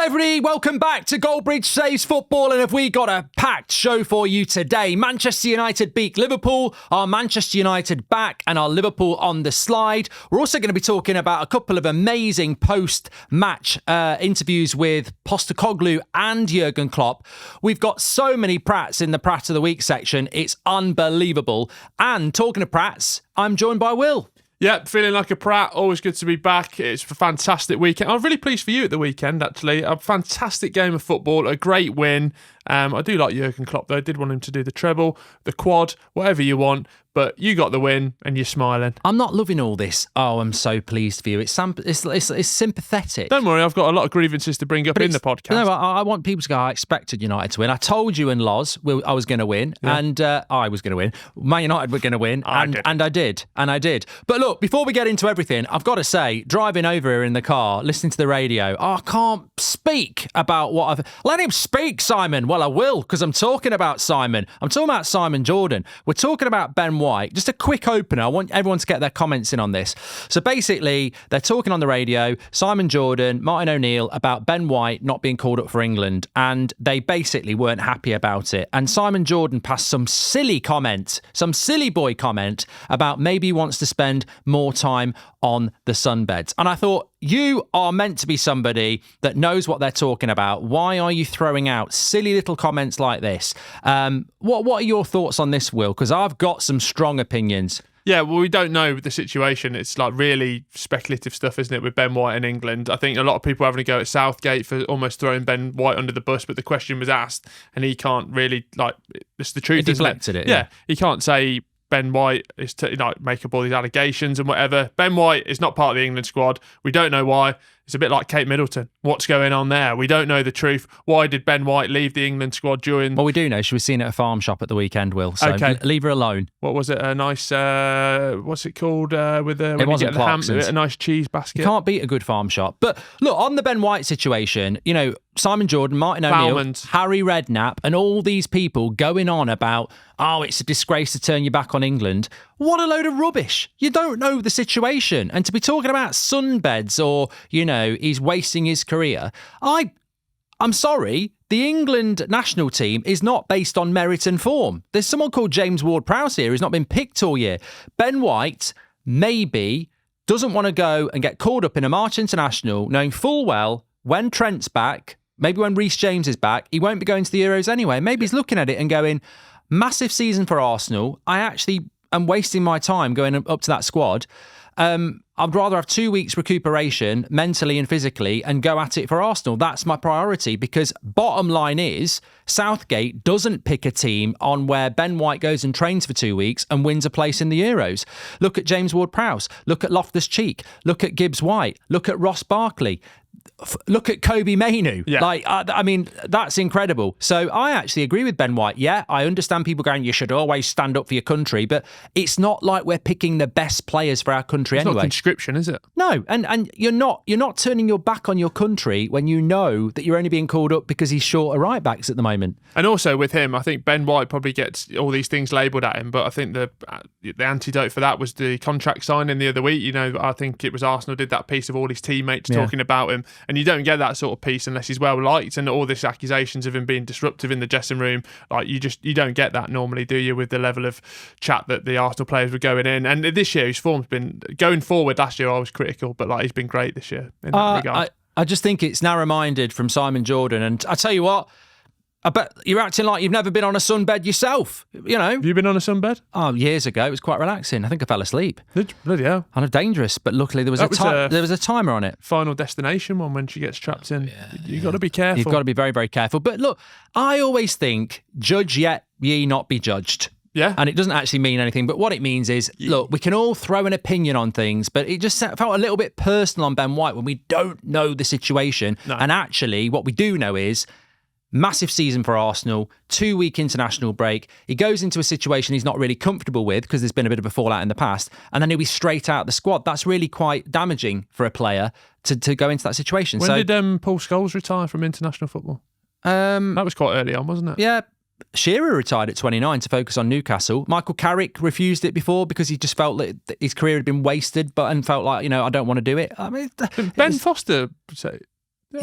Hello everybody, welcome back to Goldbridge Saves Football, and have we got a packed show for you today. Manchester United beat Liverpool, our Manchester United back and our Liverpool on the slide. We're also going to be talking about a couple of amazing post-match interviews with Postecoglou and Jurgen Klopp. We've got so many Prats in the Prat of the Week section, it's unbelievable. And talking of Prats, I'm joined by Will. Yep, feeling like a prat. Always good to be back. It's a fantastic weekend. I'm really pleased for you at the weekend, actually. A fantastic game of football, a great win. I do like Jurgen Klopp, though. I did want him to do the treble, the quad, whatever you want. But you got the win and you're smiling. I'm not loving all this. Oh, I'm so pleased for you. It's sympathetic. Don't worry, I've got a lot of grievances to bring up in the podcast. No, I want people to go, I expected United to win. I told you and Loz I was going to win, and I was going to win. Man United were going to win, and I did. But look, before we get into everything, I've got to say, driving over here in the car, listening to the radio, I can't speak about what I've... Let him speak, Simon. Well, I will, because I'm talking about Simon. I'm talking about Simon Jordan. We're talking about Ben White. Just a quick opener. I want everyone to get their comments in on this. So basically, they're talking on the radio, Simon Jordan, Martin O'Neill, about Ben White not being called up for England, and they basically weren't happy about it. And Simon Jordan passed some silly boy comment about maybe he wants to spend more time on the sunbeds. And I thought, you are meant to be somebody that knows what they're talking about. Why are you throwing out silly little comments like this? What are your thoughts on this, Will? Because I've got some strong opinions. Yeah, well, we don't know the situation. It's like really speculative stuff, isn't it, with Ben White in England? I think a lot of people are having a go at Southgate for almost throwing Ben White under the bus, but the question was asked and he can't really, it's the truth, He deflected it. Yeah, he can't say Ben White is to make up all these allegations and whatever. Ben White is not part of the England squad. We don't know why. It's a bit like Kate Middleton. What's going on there? We don't know the truth. Why did Ben White leave the England squad during... Well, we do know. She was seen at a farm shop at the weekend, Will. So okay. Leave her alone. What was it? A nice... what's it called? It wasn't Clarkson's. A nice cheese basket. You can't beat a good farm shop. But look, on the Ben White situation, Simon Jordan, Martin O'Neill, Plowman's. Harry Redknapp, and all these people going on about, it's a disgrace to turn your back on England. What a load of rubbish. You don't know the situation. And to be talking about sunbeds or, he's wasting his career, I'm sorry, the England national team is not based on merit and form. There's someone called James Ward-Prowse here who's not been picked all year. Ben White maybe doesn't want to go and get called up in a March international, knowing full well when Trent's back, maybe when Reece James is back, he won't be going to the Euros anyway. Maybe he's looking at it and going, massive season for Arsenal. I actually am wasting my time going up to that squad. I'd rather have 2 weeks recuperation mentally and physically and go at it for Arsenal. That's my priority, because bottom line is Southgate doesn't pick a team on where Ben White goes and trains for 2 weeks and wins a place in the Euros. Look at James Ward-Prowse. Look at Loftus-Cheek. Look at Gibbs-White. Look at Ross Barkley. Look at Kobe Mainoo. Yeah. That's incredible. So I actually agree with Ben White. Yeah, I understand people going, you should always stand up for your country, but it's not like we're picking the best players for our country anyway. It's not conscription, is it? No, and you're not turning your back on your country when you know that you're only being called up because he's short of right backs at the moment. And also with him, I think Ben White probably gets all these things labelled at him, but I think the antidote for that was the contract signing the other week. I think it was Arsenal did that piece of all his teammates talking about him, and you don't get that sort of piece unless he's well liked, and all these accusations of him being disruptive in the dressing room, you don't get that normally, do you, with the level of chat that the Arsenal players were going in. And this year his form's been going forward. Last year I was critical, but he's been great this year in that regard. I just think it's narrow-minded from Simon Jordan, and I tell you what, I bet you're acting like you've never been on a sunbed yourself. Have you been on a sunbed? Oh, years ago. It was quite relaxing. I think I fell asleep. Bloody hell. Kind of dangerous, but luckily there was a timer on it. Final Destination one when she gets trapped in. You've got to be careful. You've got to be very, very careful. But look, I always think, judge yet ye not be judged. Yeah. And it doesn't actually mean anything, but what it means is, look, we can all throw an opinion on things, but it just felt a little bit personal on Ben White when we don't know the situation. No. And actually, what we do know is, massive season for Arsenal, 2-week international break. He goes into a situation he's not really comfortable with because there's been a bit of a fallout in the past, and then he'll be straight out the squad. That's really quite damaging for a player to go into that situation. When did Paul Scholes retire from international football? That was quite early on, wasn't it? Yeah. Shearer retired at 29 to focus on Newcastle. Michael Carrick refused it before because he just felt that his career had been wasted, and felt like, I don't want to do it. Ben Foster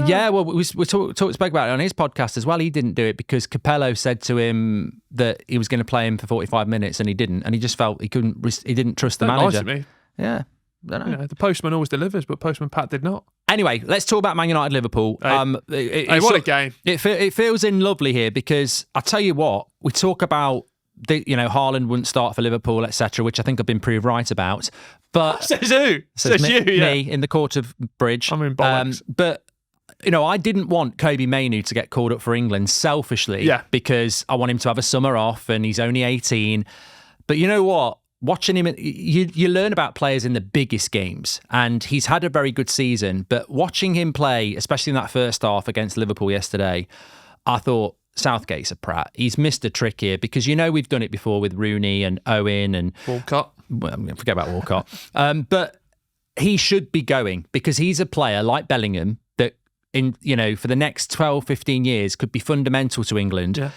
Yeah, well, we spoke about it on his podcast as well. He didn't do it because Capello said to him that he was going to play him for 45 minutes and he didn't. And he just felt he didn't trust the manager. Nice of me. Yeah. I don't know. The postman always delivers, but Postman Pat did not. Anyway, let's talk about Man United Liverpool. What a game. It feels in lovely here because I tell you what, we talk about Haaland wouldn't start for Liverpool, etc., which I think I've been proved right about. But says who? Says me, you, yeah. Me in the court of Bridge. I'm in bollocks. But I didn't want Kobe Mainoo to get called up for England selfishly because I want him to have a summer off and he's only 18. But you know what? Watching him, you learn about players in the biggest games, and he's had a very good season. But watching him play, especially in that first half against Liverpool yesterday, I thought Southgate's a prat. He's missed a trick here because we've done it before with Rooney and Owen and Walcott. Well, I'm going to forget about Walcott. But he should be going because he's a player like Bellingham that for the next 12, 15 years could be fundamental to England. Yeah.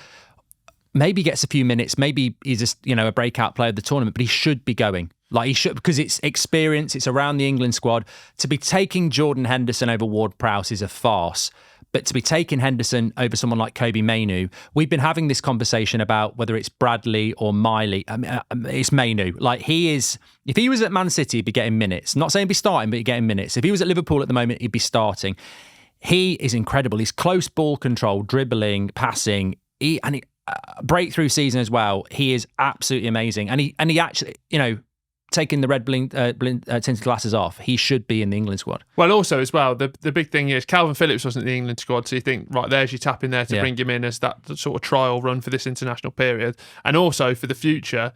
Maybe gets a few minutes. Maybe he's just, a breakout player of the tournament, but he should be going. Like he should, because it's experience. It's around the England squad. To be taking Jordan Henderson over Ward-Prowse is a farce. But to be taking Henderson over someone like Kobe Mainoo, we've been having this conversation about whether it's Bradley or Miley. I mean, it's Mainoo. Like if he was at Man City, he'd be getting minutes. Not saying he'd be starting, but he'd getting minutes. If he was at Liverpool at the moment, he'd be starting. He is incredible. He's close ball control, dribbling, passing. Breakthrough season as well. He is absolutely amazing. And he actually, taking the red tinted glasses off, he should be in the England squad. Well, also as well, the big thing is Calvin Phillips wasn't in the England squad, so you think, right, there's your tap in there to bring him in as that sort of trial run for this international period. And also for the future,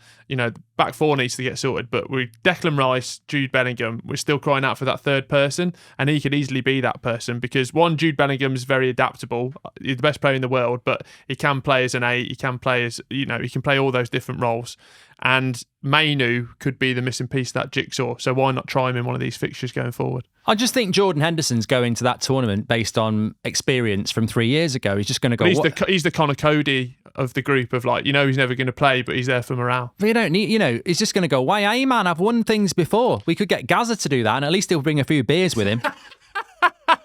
back four needs to get sorted, but with Declan Rice, Jude Bellingham, we're still crying out for that third person, and he could easily be that person because one, Jude Bellingham is very adaptable. He's the best player in the world, but he can play as an 8, he can play as, he can play all those different roles. And Mainoo could be the missing piece of that jigsaw. So why not try him in one of these fixtures going forward? I just think Jordan Henderson's going to that tournament based on experience from 3 years ago. He's just going to go... He's the Connor Cody of the group of he's never going to play, but he's there for morale. But you don't need, he's just going to go, why, hey man, I've won things before. We could get Gaza to do that and at least he'll bring a few beers with him.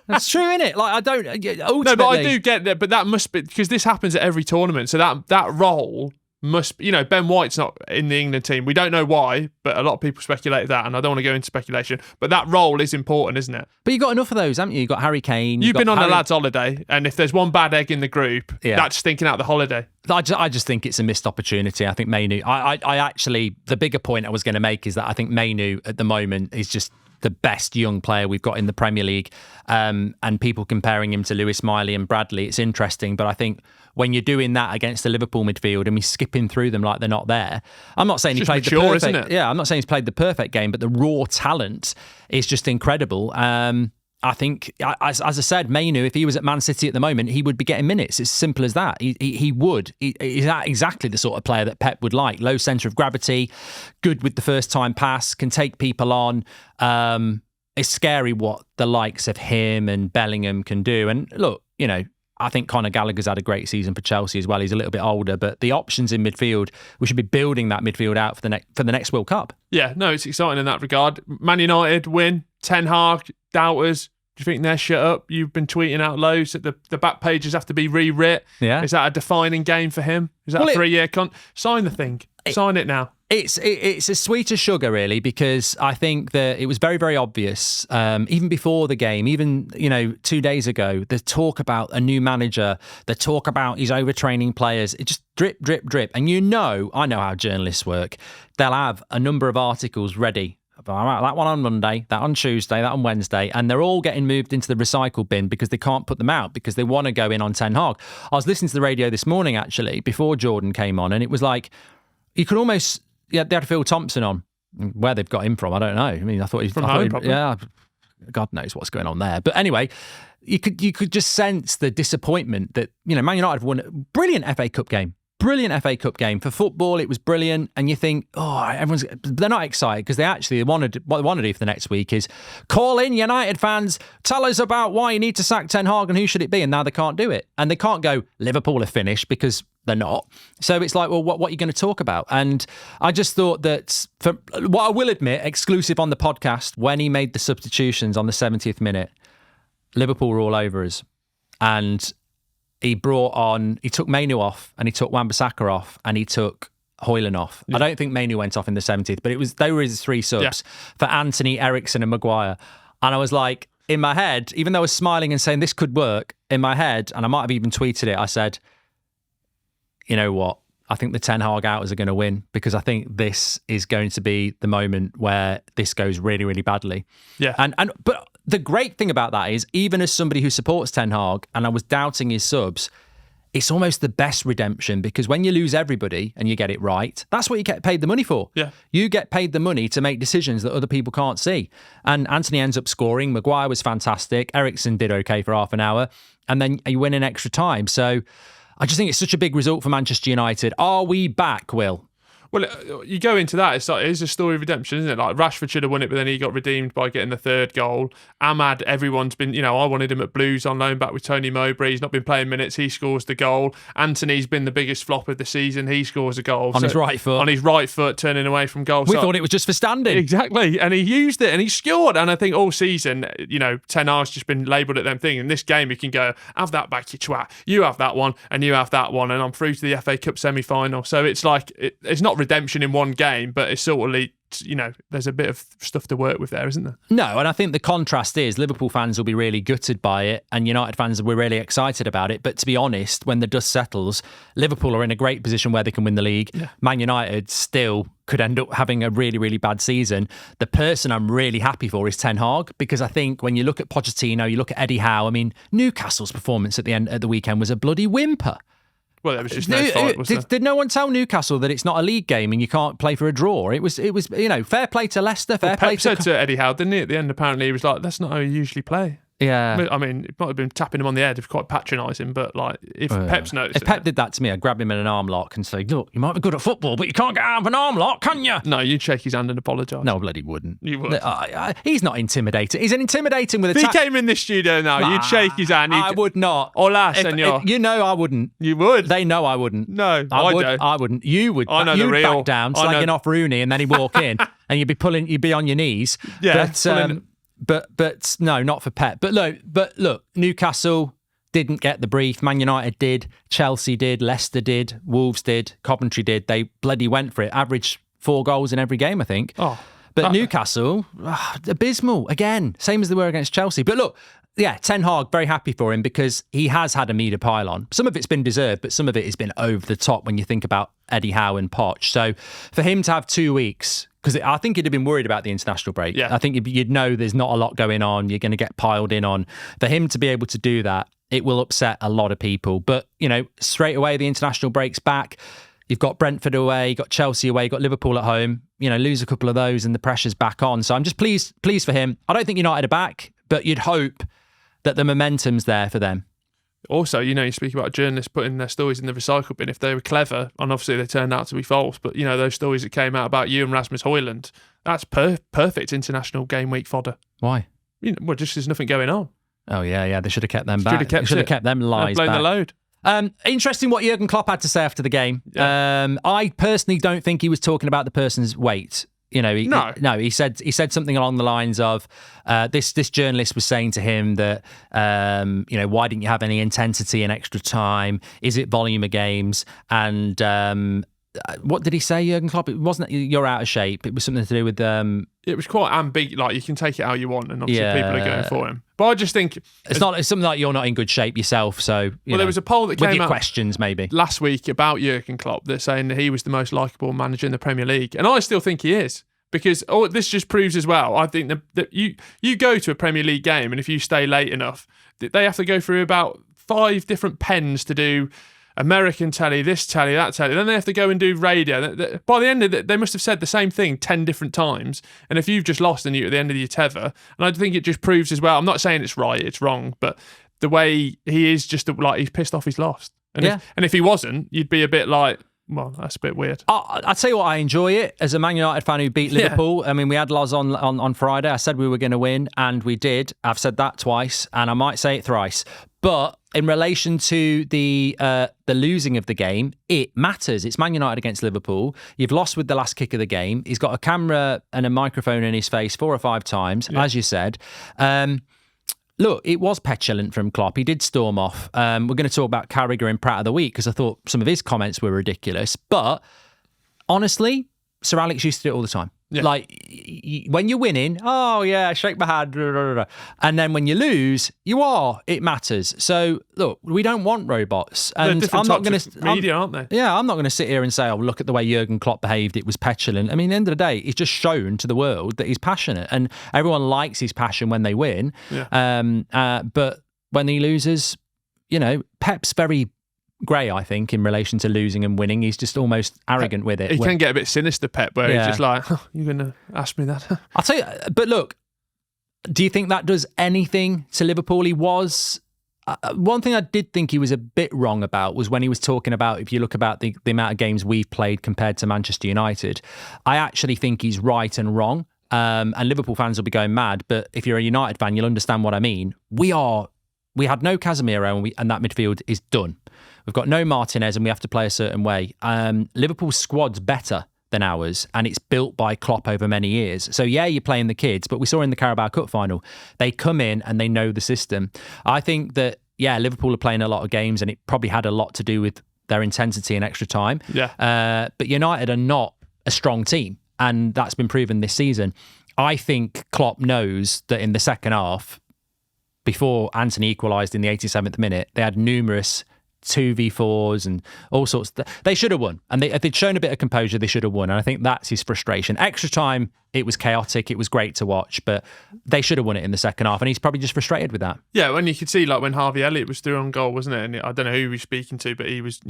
That's true, isn't it? Like, I don't... Ultimately... No, but I do get that, but that must be... Because this happens at every tournament, so that role... Ben White's not in the England team. We don't know why, but a lot of people speculate that, and I don't want to go into speculation. But that role is important, isn't it? But you've got enough of those, haven't you? You've got Harry Kane. You've been on a lad's holiday, and if there's one bad egg in the group, that's stinking out the holiday. I just think it's a missed opportunity. I think Mainoo... I actually... The bigger point I was going to make is that I think Mainoo at the moment is just the best young player we've got in the Premier League, and people comparing him to Lewis Miley and Bradley, it's interesting, but I think when you're doing that against the Liverpool midfield and we're skipping through them like they're not there, I'm not saying he played the perfect... Isn't it? Yeah, I'm not saying he's played the perfect game, but the raw talent is just incredible. I think, as I said, Mainoo, if he was at Man City at the moment, he would be getting minutes. It's simple as that. He would. He's exactly the sort of player that Pep would like. Low centre of gravity, good with the first time pass, can take people on. It's scary what the likes of him and Bellingham can do. And look, I think Conor Gallagher's had a great season for Chelsea as well. He's a little bit older, but the options in midfield, we should be building that midfield out for the next World Cup. Yeah, no, it's exciting in that regard. Man United win. Ten Hag, doubters. Do you think they're shut up? You've been tweeting out loads that the back pages have to be rewrit. Yeah. Is that a defining game for him? Is that a 3-year sign the thing. Sign it now. It's as sweet as sugar, really, because I think that it was very, very obvious, even before the game, even, 2 days ago, the talk about a new manager, the talk about he's overtraining players, it just drip, drip, drip. And I know how journalists work. They'll have a number of articles ready. That one on Monday, that on Tuesday, that on Wednesday, and they're all getting moved into the recycle bin because they can't put them out because they want to go in on Ten Hag. I was listening to the radio this morning, actually, before Jordan came on, and it was like, you could almost... Yeah, they had Phil Thompson on. Where they've got him from, I don't know. I mean, I thought he's from home, probably. Yeah, God knows what's going on there. But anyway, you could just sense the disappointment that Man United have won a brilliant FA Cup game. Brilliant FA Cup game. For football, it was brilliant. And you think, they're not excited because what they want to do for the next week is call in United fans, tell us about why you need to sack Ten Hag and who should it be. And now they can't do it. And they can't go, Liverpool are finished because they're not. So it's like, well, what are you going to talk about? And I just thought that, for what I will admit, exclusive on the podcast, when he made the substitutions on the 70th minute, Liverpool were all over us. And he took Mainu off, and he took Wan-Bissaka off, and he took Højlund off. I don't think Mainu went off in the 70th, but they were his 3 subs for Anthony, Eriksen and Maguire. And I was like, in my head, even though I was smiling and saying this could work, in my head, and I might have even tweeted it, I said, you know what? I think the Ten Hag outers are going to win, because I think this is going to be the moment where this goes really, really badly. Yeah. But the great thing about that is, even as somebody who supports Ten Hag, and I was doubting his subs, it's almost the best redemption, because when you lose everybody and you get it right, that's what you get paid the money for. Yeah. You get paid the money to make decisions that other people can't see. And Anthony ends up scoring. Maguire was fantastic. Eriksen did okay for half an hour. And then you win in extra time. So I just think it's such a big result for Manchester United. Are we back, Will? Well, you go into that, it's a story of redemption, isn't it? Like, Rashford should have won it, but then he got redeemed by getting the 3rd goal. Ahmad, everyone's been, I wanted him at Blues on loan back with Tony Mowbray. He's not been playing minutes. He scores the goal. Anthony's been the biggest flop of the season. He scores a goal. On his right foot. On his right foot, turning away from goal. We thought it was just for standing. Exactly. And he used it and he scored. And I think all season, Ten Hag's just been labelled at them thing. In this game, you can go, have that back, you twat. You have that one and you have that one. And I'm through to the FA Cup semi-final. So it's like, it's not redemption in one game, but it's sort of, there's a bit of stuff to work with there, isn't there? No, and I think the contrast is Liverpool fans will be really gutted by it, and United fans were really excited about it. But to be honest, when the dust settles, Liverpool are in a great position where they can win the league. Yeah. Man United still could end up having a really, really bad season. The person I'm really happy for is Ten Hag, because I think when you look at Pochettino, you look at Eddie Howe, I mean, Newcastle's performance at the weekend was a bloody whimper. Well, there was just no fight, was there? Did no one tell Newcastle that it's not a league game and you can't play for a draw? It was fair play to Leicester, fair play to... Pep said to Eddie Howe, didn't he, at the end, apparently, he was like, that's not how you usually play. Yeah. I mean, it might have been tapping him on the head, quite patronising, but like, if Pep's noticed... If Pep did that to me, I'd grab him in an arm lock and say, look, you might be good at football, but you can't get out of an arm lock, can you? No, you'd shake his hand and apologise. No, bloody wouldn't. You would. He's not intimidating. He's intimidating with a... If he came in this studio now, you'd shake his hand. I would not. Hola, senor. You know I wouldn't. You would. They know I wouldn't. No, I don't. I wouldn't. You would. I know you'd the real. Back down, slagging off Rooney, and then he'd walk in, and you'd be on your knees. Yeah. But no, not for Pep. But look, Newcastle didn't get the brief. Man United did. Chelsea did. Leicester did. Wolves did. Coventry did. They bloody went for it. Averaged 4 goals in every game, I think. But Newcastle, abysmal again. Same as they were against Chelsea. But look, yeah, Ten Hag, very happy for him, because he has had a media pile-on. Some of it's been deserved, but some of it has been over the top when you think about Eddie Howe and Poch. So for him to have 2 weeks, because I think he'd have been worried about the international break. Yeah. I think you'd know there's not a lot going on. You're going to get piled in on. For him to be able to do that, it will upset a lot of people. But, straight away, the international break's back. You've got Brentford away, you've got Chelsea away, you've got Liverpool at home. Lose a couple of those and the pressure's back on. So I'm just pleased for him. I don't think United are back, but you'd hope that the momentum's there for them. Also, you speak about journalists putting their stories in the recycle bin if they were clever, and obviously they turned out to be false, but, those stories that came out about you and Rasmus Højlund, that's perfect international game week fodder. Why? Just there's nothing going on. Oh, yeah, they should have kept them back. Should have kept them lies back. Blame the load. Interesting what Jurgen Klopp had to say after the game. Yeah. I personally don't think he was talking about the person's weight. He said something along the lines of this journalist was saying to him that why didn't you have any intensity in extra time? Is it volume of games? And what did he say, Jurgen Klopp? It wasn't you're out of shape. It was something to do with it was quite ambiguous. Like, you can take it how you want, and obviously people are going for him. But I just think it's something like you're not in good shape yourself. So there was a poll that came with your out questions maybe last week about Jurgen Klopp that's saying that he was the most likeable manager in the Premier League, and I still think he is. Because this just proves as well, I think that you go to a Premier League game, and if you stay late enough, they have to go through about 5 different pens to do American telly, this telly, that telly. Then they have to go and do radio. By the end of it, they must have said the same thing 10 different times. And if you've just lost and you're at the end of your tether, and I think it just proves as well, I'm not saying it's right, it's wrong, but the way he is just like, he's pissed off he's lost. And if he wasn't, you'd be a bit like, well, that's a bit weird. I'll tell you what, I enjoy it as a Man United fan who beat Liverpool. Yeah. I mean, we had Loz on Friday. I said we were going to win, and we did. I've said that twice, and I might say it thrice. But in relation to the losing of the game, it matters. It's Man United against Liverpool. You've lost with the last kick of the game. He's got a camera and a microphone in his face 4 or 5 times, as you said. look, it was petulant from Klopp. He did storm off. We're going to talk about Carragher in Pratt of the Week because I thought some of his comments were ridiculous. But honestly, Sir Alex used to do it all the time. Yeah. Like, when you're winning, oh, yeah, shake my hand. Blah, blah, blah. And then when you lose, it matters. So, look, we don't want robots. And I'm not going to... media, aren't they? Yeah, I'm not going to sit here and say, oh, look at the way Jurgen Klopp behaved. It was petulant. I mean, at the end of the day, he's just shown to the world that he's passionate. And everyone likes his passion when they win. Yeah. But when he loses, Pep's very grey, I think, in relation to losing and winning. He's just almost arrogant with it. He can get a bit sinister, Pep, where he's just like, oh, you're going to ask me that? I'll tell you, but look, do you think that does anything to Liverpool? He was... one thing I did think he was a bit wrong about was when he was talking about, if you look about the amount of games we've played compared to Manchester United, I actually think he's right and wrong. And Liverpool fans will be going mad, but if you're a United fan, you'll understand what I mean. We had no Casemiro and that midfield is done. We've got no Martinez and we have to play a certain way. Liverpool's squad's better than ours and it's built by Klopp over many years. So yeah, you're playing the kids, but we saw in the Carabao Cup final, they come in and they know the system. I think that, yeah, Liverpool are playing a lot of games and it probably had a lot to do with their intensity and extra time. Yeah. But United are not a strong team and that's been proven this season. I think Klopp knows that in the second half, before Anthony equalised in the 87th minute, they had numerous 2v4s and all sorts. They should have won. And if they'd shown a bit of composure, they should have won. And I think that's his frustration. Extra time, it was chaotic. It was great to watch, but they should have won it in the second half. And he's probably just frustrated with that. Yeah, when you could see, like when Harvey Elliott was through on goal, wasn't it? And I don't know who he was speaking to, but he was,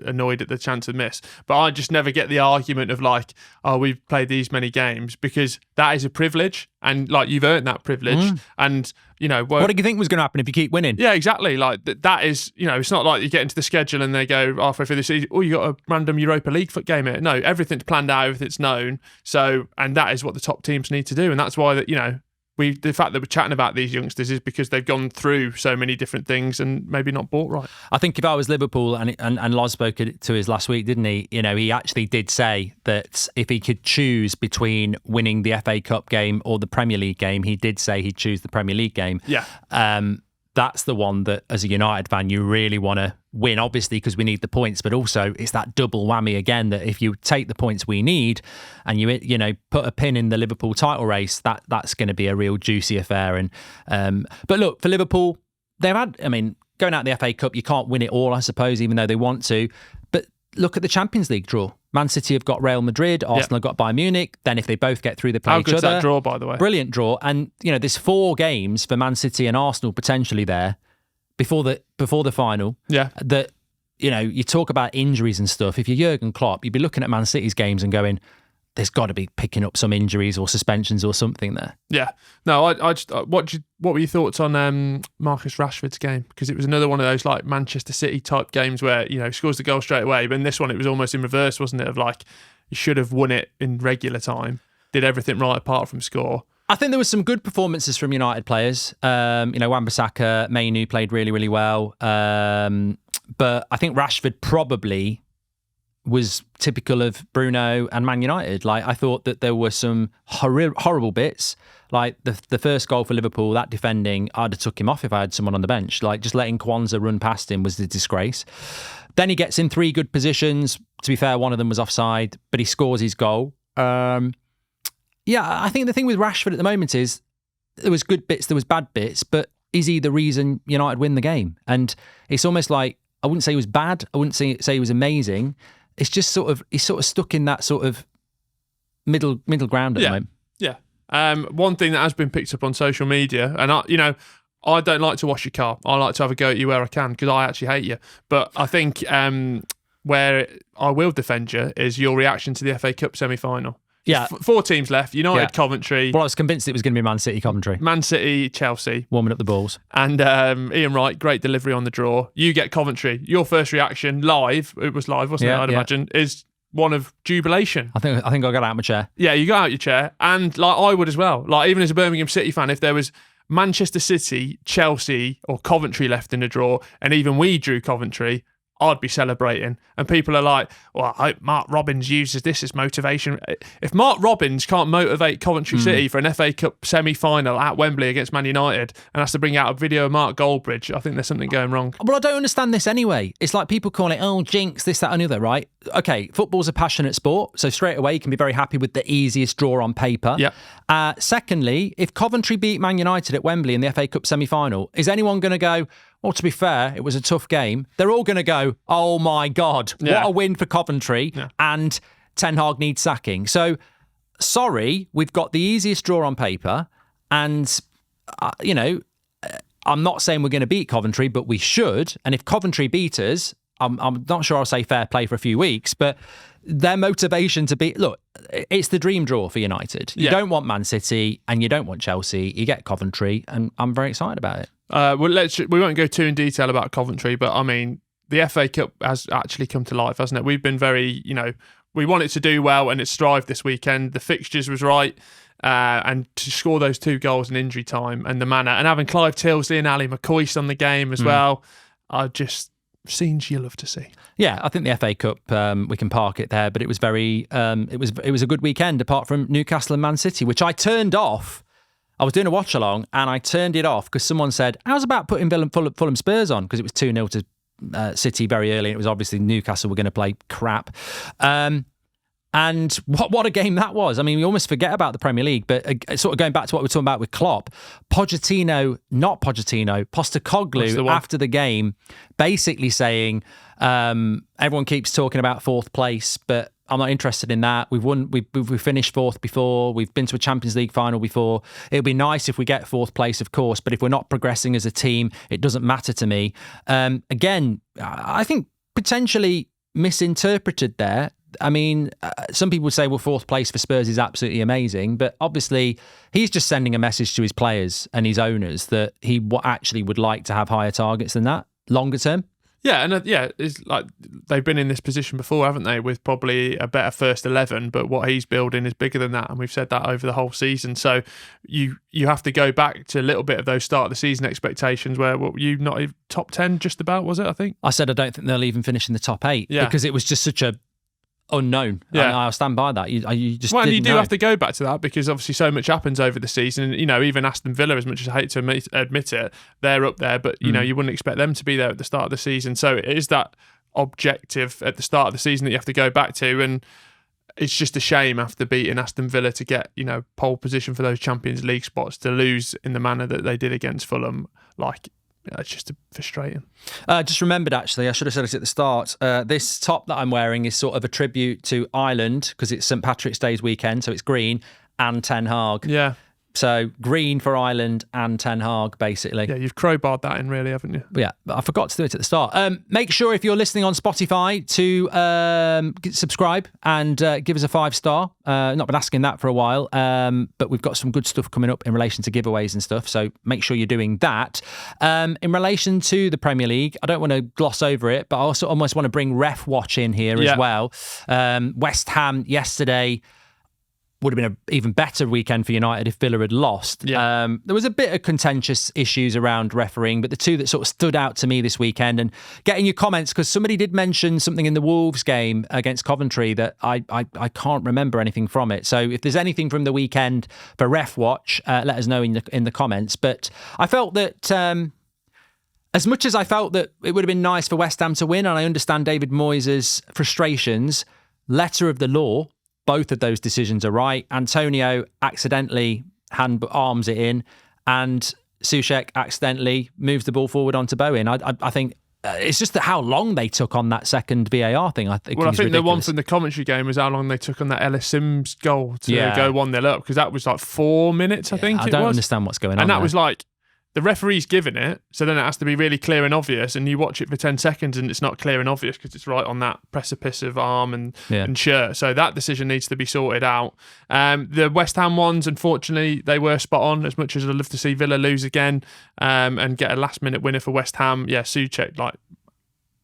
annoyed at the chance of miss. But I just never get the argument of like, oh, we've played these many games, because that is a privilege. And like, you've earned that privilege. And, what do you think was going to happen if you keep winning? Yeah, exactly. Like that is, it's not like you get into the schedule and they go halfway through the season, oh, you got a random Europa League foot game here. No, everything's planned out, everything's known. So, and that is what the top teams need to do. And that's why that, the fact that we're chatting about these youngsters is because they've gone through so many different things and maybe not bought right. I think if I was Liverpool, and Loz spoke to us last week, didn't he? He actually did say that if he could choose between winning the FA Cup game or the Premier League game, he did say he'd choose the Premier League game. Yeah. That's the one that, as a United fan, you really want to win, obviously, because we need the points, but also it's that double whammy again, that if you take the points we need and you put a pin in the Liverpool title race, that's going to be a real juicy affair. And but look, for Liverpool, they've had, going out the FA Cup, you can't win it all, I suppose, even though they want to. But look at the Champions League draw. Man City have got Real Madrid, Arsenal have got Bayern Munich. Then if they both get through, they play each other. How good's that draw, by the way? Brilliant draw. And, there's 4 games for Man City and Arsenal potentially there before the final. Yeah. That, you talk about injuries and stuff. If you're Jurgen Klopp, you'd be looking at Man City's games and going, there's got to be picking up some injuries or suspensions or something there. Yeah. No, I just what were your thoughts on Marcus Rashford's game? Because it was another one of those like Manchester City type games where, scores the goal straight away. But in this one, it was almost in reverse, wasn't it? Of like, you should have won it in regular time. Did everything right apart from score. I think there were some good performances from United players. Wan-Bissaka, Mainu played really, really well. But I think Rashford probably was typical of Bruno and Man United. Like, I thought that there were some horrible bits. Like the first goal for Liverpool, that defending, I'd have took him off if I had someone on the bench. Like, just letting Kwanzaa run past him was a disgrace. Then he gets in 3 good positions. To be fair, one of them was offside, but he scores his goal. I think the thing with Rashford at the moment is there was good bits, there was bad bits, but is he the reason United win the game? And it's almost like, I wouldn't say he was bad, I wouldn't say he was amazing. It's just he's sort of stuck in that sort of middle ground at the moment. Yeah. One thing that has been picked up on social media, and I don't like to wash your car. I like to have a go at you where I can because I actually hate you. But I think where I will defend you is your reaction to the FA Cup semi-final. Yeah. 4 teams left. United, Coventry. Well, I was convinced it was going to be Man City, Coventry. Man City, Chelsea. Warming up the balls. And Ian Wright, great delivery on the draw. You get Coventry. Your first reaction, live, it was live, wasn't it, I'd imagine, is one of jubilation. I think I got out of my chair. Yeah, you got out your chair. And like I would as well. Like, even as a Birmingham City fan, if there was Manchester City, Chelsea or Coventry left in the draw, and even we drew Coventry, I'd be celebrating. And people are like, well, I hope Mark Robins uses this as motivation. If Mark Robins can't motivate Coventry City for an FA Cup semi-final at Wembley against Man United and has to bring out a video of Mark Goldbridge, I think there's something going wrong. Well, I don't understand this anyway. It's like people call it, oh, jinx, this, that and the other, right? Okay, football's a passionate sport, so straight away you can be very happy with the easiest draw on paper. Yeah. Secondly, if Coventry beat Man United at Wembley in the FA Cup semi-final, is anyone going to go, well, to be fair, it was a tough game? They're all going to go, oh my God, what a win for Coventry, and Ten Hag needs sacking. So, sorry, we've got the easiest draw on paper, and, I'm not saying we're going to beat Coventry, but we should. And if Coventry beat us, I'm not sure I'll say fair play for a few weeks, but their motivation to beat... Look, it's the dream draw for United. You don't want Man City and you don't want Chelsea. You get Coventry, and I'm very excited about it. We won't go too in detail about Coventry, but I mean, the FA Cup has actually come to life, hasn't it? We've been very, we want it to do well, and it's thrived this weekend. The fixtures was right, and to score those 2 goals in injury time and the manner, and having Clive Tilsley and Ali McCoist on the game as well, are just scenes you love to see. Yeah, I think the FA Cup, we can park it there, but it was very, it was a good weekend apart from Newcastle and Man City, which I turned off. I was doing a watch along and I turned it off because someone said, how's about putting Fulham Spurs on? Because it was 2-0 to City very early, and it was obviously Newcastle were going to play crap. And what a game that was. I mean, we almost forget about the Premier League, but sort of going back to what we were talking about with Klopp, Postecoglou after the game, basically saying, everyone keeps talking about 4th place, but I'm not interested in that. We've won. We've finished 4th before. We've been to a Champions League final before. It'll be nice if we get 4th place, of course. But if we're not progressing as a team, it doesn't matter to me. Again, I think potentially misinterpreted there. I mean, some people would say, well, 4th place for Spurs is absolutely amazing. But obviously, he's just sending a message to his players and his owners that he actually would like to have higher targets than that longer term. Yeah, and it's like they've been in this position before, haven't they, with probably a better first 11, but what he's building is bigger than that, and we've said that over the whole season. So you have to go back to a little bit of those start of the season expectations where you not even top 10 just about, was it, I think? I said I don't think they'll even finish in the top 8 because it was just such a unknown. Yeah, I'll stand by that. You just well, and didn't you do know. have to go back to that because obviously so much happens over the season. And, even Aston Villa, as much as I hate to admit it, they're up there, but you wouldn't expect them to be there at the start of the season. So it is that objective at the start of the season that you have to go back to, and it's just a shame after beating Aston Villa to get pole position for those Champions League spots to lose in the manner that they did against Fulham. It's just frustrating. Just remembered, actually, I should have said it at the start. This top that I'm wearing is sort of a tribute to Ireland because it's St. Patrick's Day's weekend, so it's green and Ten Hag. Yeah. So green for Ireland and Ten Hag, basically. Yeah, you've crowbarred that in, really, haven't you? Yeah, but I forgot to do it at the start. Make sure if you're listening on Spotify to subscribe and give us a 5-star. Not been asking that for a while, but we've got some good stuff coming up in relation to giveaways and stuff. So make sure you're doing that. In relation to the Premier League, I don't want to gloss over it, but I also almost want to bring Ref Watch in here as well. West Ham yesterday would have been an even better weekend for United if Villa had lost. Yeah. There was a bit of contentious issues around refereeing, but the two that sort of stood out to me this weekend, and getting your comments, because somebody did mention something in the Wolves game against Coventry that I can't remember anything from it. So if there's anything from the weekend for Ref Watch, let us know in the comments. But I felt that as much as I felt that it would have been nice for West Ham to win, and I understand David Moyes' frustrations, letter of the law, both of those decisions are right. Antonio accidentally arms it in, and Souček accidentally moves the ball forward onto Bowen. I think it's just that how long they took on that second VAR thing. I think ridiculous. The one from the commentary game was how long they took on that Ellis Sims goal to go 1-0 up, because that was like 4 minutes, I think. I don't understand what's going on. And that there. was like, the referee's given it, so then it has to be really clear and obvious, and you watch it for 10 seconds and it's not clear and obvious because it's right on that precipice of arm and shirt. So that decision needs to be sorted out. The West Ham ones, unfortunately, they were spot on, as much as I'd love to see Villa lose again and get a last-minute winner for West Ham. Yeah, Souček,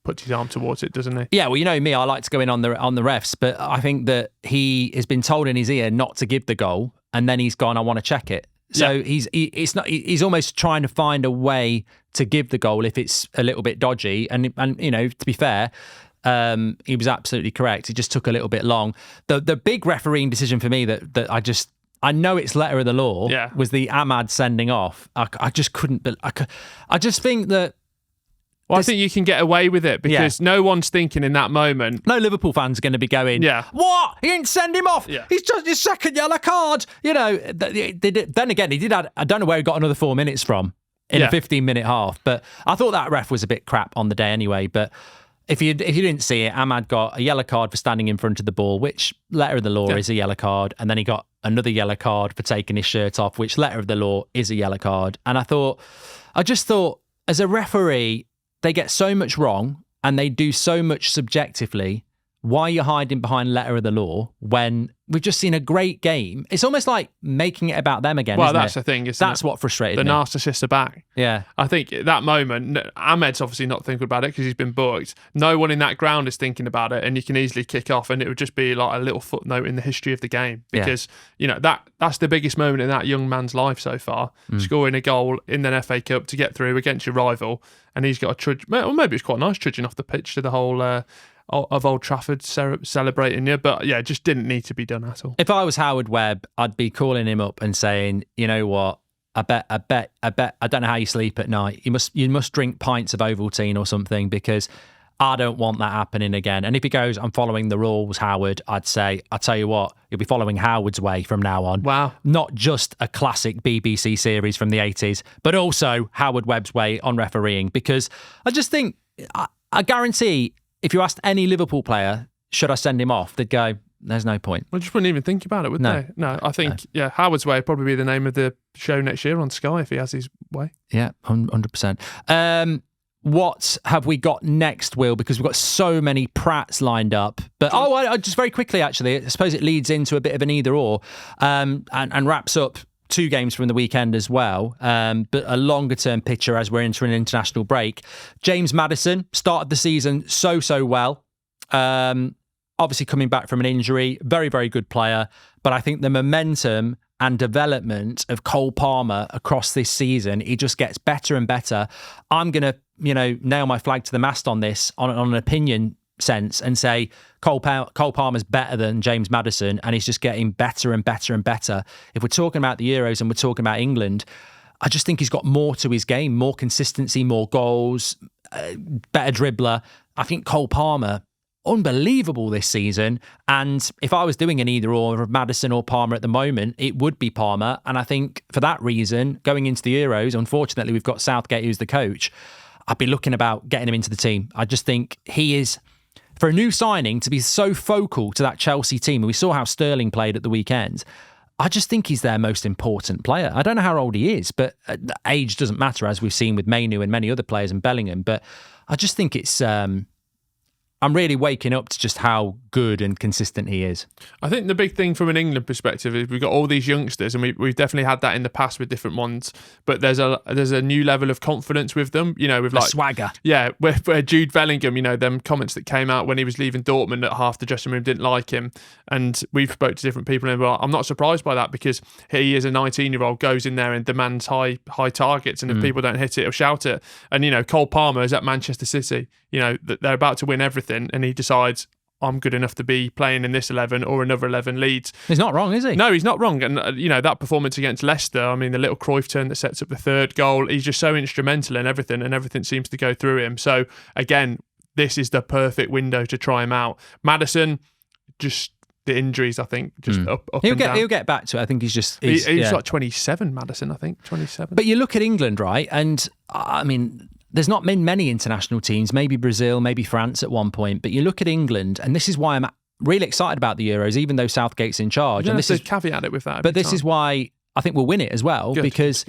puts his arm towards it, doesn't he? Yeah, well, you know me, I like to go in on the refs, but I think that he has been told in his ear not to give the goal, and then he's gone, I want to check it. So he's almost trying to find a way to give the goal if it's a little bit dodgy. And you know, to be fair, he was absolutely correct. It just took a little bit long. The big refereeing decision for me that I know it's letter of the law was the Ahmad sending off. I just couldn't. I just think that. Well, I think you can get away with it because no one's thinking in that moment. No Liverpool fans are going to be going, what? He didn't send him off. Yeah. He's just his second yellow card. You know, then again, he did have, I don't know where he got another 4 minutes from in a 15-minute half. But I thought that ref was a bit crap on the day anyway. But if you didn't see it, Ahmad got a yellow card for standing in front of the ball, which letter of the law is a yellow card. And then he got another yellow card for taking his shirt off, which letter of the law is a yellow card. And I just thought, as a referee, they get so much wrong and they do so much subjectively. Why are you hiding behind letter of the law when we've just seen a great game? It's almost like making it about them again. Well, isn't that's it? the thing. That's what frustrated me. The narcissists are back. Yeah. I think at that moment, Ahmed's obviously not thinking about it because he's been booked. No one in that ground is thinking about it, and you can easily kick off, and it would just be like a little footnote in the history of the game because you know that's the biggest moment in that young man's life so far. Scoring a goal in an FA Cup to get through against your rival, and he's got a trudge. Well, maybe it's quite nice trudging off the pitch to the whole. Of Old Trafford celebrating you, but it just didn't need to be done at all. If I was Howard Webb, I'd be calling him up and saying, you know what, I bet, I don't know how you sleep at night. You must drink pints of Ovaltine or something because I don't want that happening again. And if he goes, I'm following the rules, Howard, I'd say, I'll tell you what, you'll be following Howard's way from now on. Wow. Not just a classic BBC series from the 80s, but also Howard Webb's way on refereeing, because I just think, I guarantee, if you asked any Liverpool player, should I send him off? They'd go, there's no point. I just wouldn't even think about it, would they? No, I think, Howard's Way would probably be the name of the show next year on Sky if he has his way. Yeah, 100%. What have we got next, Will? Because we've got so many Pratts lined up. But just very quickly, actually, I suppose it leads into a bit of an either or and wraps up 2 games from the weekend as well, but a longer term picture as we're entering an international break. James Maddison started the season so well. Obviously coming back from an injury, very, very good player. But I think the momentum and development of Cole Palmer across this season, he just gets better and better. I'm going to, nail my flag to the mast on this, on an opinion sense, and say Cole Palmer's better than James Maddison, and he's just getting better and better and better. If we're talking about the Euros and we're talking about England, I just think he's got more to his game, more consistency, more goals, better dribbler. I think Cole Palmer, unbelievable this season. And if I was doing an either or of Maddison or Palmer at the moment, it would be Palmer. And I think for that reason, going into the Euros, unfortunately, we've got Southgate, who's the coach. I'd be looking about getting him into the team. I just think he is, for a new signing, to be so focal to that Chelsea team. And we saw how Sterling played at the weekend. I just think he's their most important player. I don't know how old he is, but age doesn't matter, as we've seen with Mainu and many other players and Bellingham. But I just think it's... I'm really waking up to just how good and consistent he is. I think the big thing from an England perspective is we've got all these youngsters, and we've definitely had that in the past with different ones. But there's a new level of confidence with them, with like swagger. Yeah, where Jude Bellingham, them comments that came out when he was leaving Dortmund that half the dressing room didn't like him, and we've spoke to different people, and I'm not surprised by that because he is a 19-year-old, goes in there and demands high targets, and if people don't hit it, he'll shout it. And Cole Palmer is at Manchester City. They're about to win everything, and he decides, I'm good enough to be playing in this 11 or another 11 Leeds. He's not wrong, is he? No, he's not wrong. And, that performance against Leicester, the little Cruyff turn that sets up the third goal, he's just so instrumental in everything, and everything seems to go through him. So, again, this is the perfect window to try him out. Maddison, just the injuries, I think, just up and down. He'll get back to it. I think he's like 27, Maddison, I think, 27. But you look at England, right? And, there's not been many international teams, maybe Brazil, maybe France at one point, but you look at England, and this is why I'm really excited about the Euros, even though Southgate's in charge. And this is caveat it with that. But this is why I think we'll win it as well, because